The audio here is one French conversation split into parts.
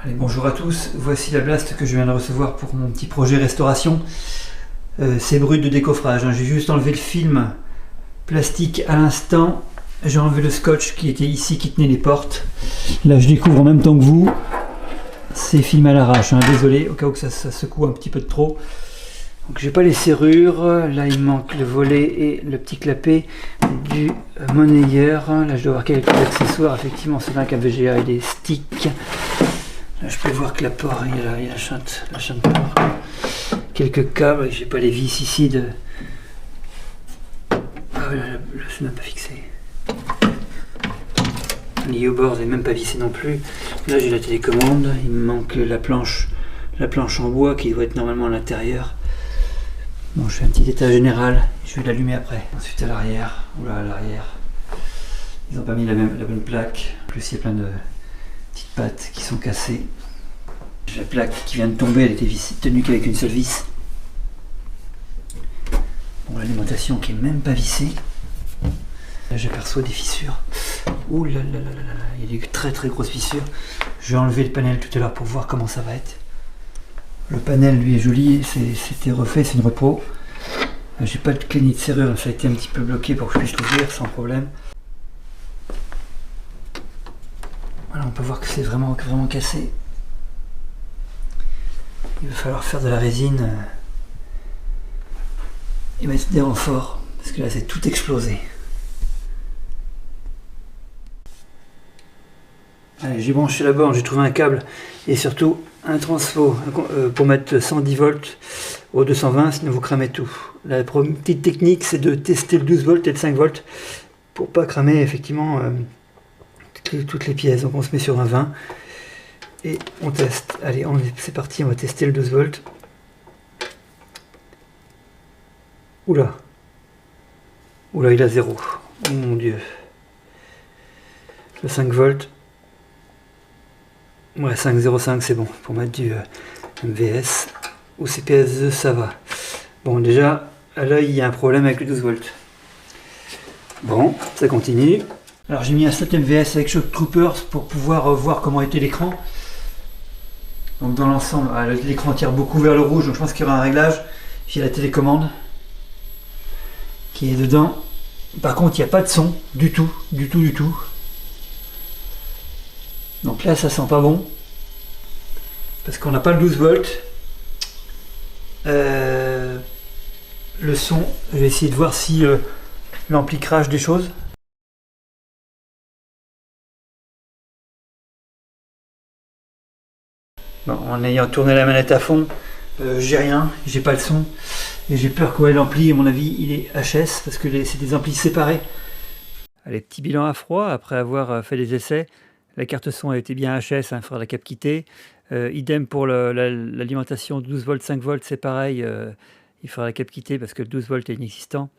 Allez, bonjour à tous, voici la blast que je viens de recevoir pour mon petit projet restauration. C'est brut de décoffrage, hein. J'ai juste enlevé le film plastique à l'instant. J'ai enlevé le scotch qui était ici, qui tenait les portes. Là je découvre en même temps que vous. C'est film à l'arrache, hein. Désolé au cas où ça secoue un petit peu de trop. Donc j'ai pas les serrures, là il manque le volet et le petit clapet du monnayeur. Là je dois avoir quelques accessoires, effectivement c'est un câble VGA et des sticks. Là, je peux voir que l'apport, il y a la chante port. Quelques câbles, j'ai pas les vis ici de... Ah oui, là, c'est même pas fixé. Lié au bord, c'est même pas vissé non plus. Là, j'ai la télécommande, il me manque la planche en bois qui doit être normalement à l'intérieur. Bon, je fais un petit état général, je vais l'allumer après. Ensuite à l'arrière, oula, à l'arrière. Ils n'ont pas mis la bonne plaque. En plus, il y a plein de petites pattes qui sont cassées. La plaque qui vient de tomber, elle était tenue qu'avec une seule vis. Bon, l'alimentation qui est même pas vissée. Là, j'aperçois des fissures. Ouh là là là là là, il y a des très très grosses fissures. Je vais enlever le panel tout à l'heure pour voir comment ça va être. Le panel, lui, est joli. C'était refait, c'est une repro. J'ai pas de clé ni de serrure, ça a été un petit peu bloqué pour que je puisse l'ouvrir sans problème. Voilà, on peut voir que c'est vraiment cassé. Il va falloir faire de la résine et mettre des renforts parce que là c'est tout explosé. Allez, j'ai branché la borne, j'ai trouvé un câble et surtout un transfo pour mettre 110 volts au 220, sinon vous cramez tout. La petite technique, c'est de tester le 12 volts et le 5 volts pour pas cramer effectivement toutes les pièces. Donc on se met sur un 20 et on teste. Allez, c'est parti, on va tester le 12 volts. Oula, il a 0. Oh mon dieu. Le 5 volts. Ouais, 5,05 c'est bon. Pour mettre du MVS ou CPS2, ça va. Bon, déjà, à l'œil, il y a un problème avec le 12 volts. Bon, ça continue. Alors j'ai mis un slot MVS avec Shock Troopers pour pouvoir voir comment était l'écran. Donc dans l'ensemble, l'écran tire beaucoup vers le rouge, donc je pense qu'il y aura un réglage. J'ai la télécommande qui est dedans. Par contre, il n'y a pas de son du tout. Donc là, ça sent pas bon. Parce qu'on n'a pas le 12 volts. Le son, je vais essayer de voir si l'ampli crache des choses. Bon, en ayant tourné la manette à fond, j'ai rien, j'ai pas le son. Et j'ai peur que l'ampli, à mon avis, il est HS, parce que c'est des amplis séparés. Allez, petit bilan à froid, après avoir fait des essais. La carte son a été bien HS, il faudra la cap quitter. Idem pour l'alimentation 12 volts, 5 volts, c'est pareil, il faudra la cap quitter parce que le 12 volts est inexistant.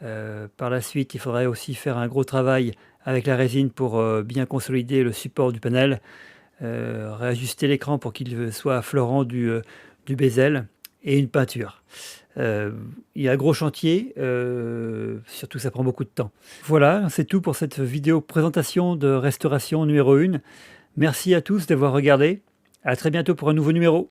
Par la suite, il faudrait aussi faire un gros travail avec la résine pour bien consolider le support du panel. Réajuster l'écran pour qu'il soit affleurant du bezel et une peinture. Il y a un gros chantier, surtout ça prend beaucoup de temps. Voilà, c'est tout pour cette vidéo présentation de restauration numéro 1. Merci à tous d'avoir regardé. À très bientôt pour un nouveau numéro.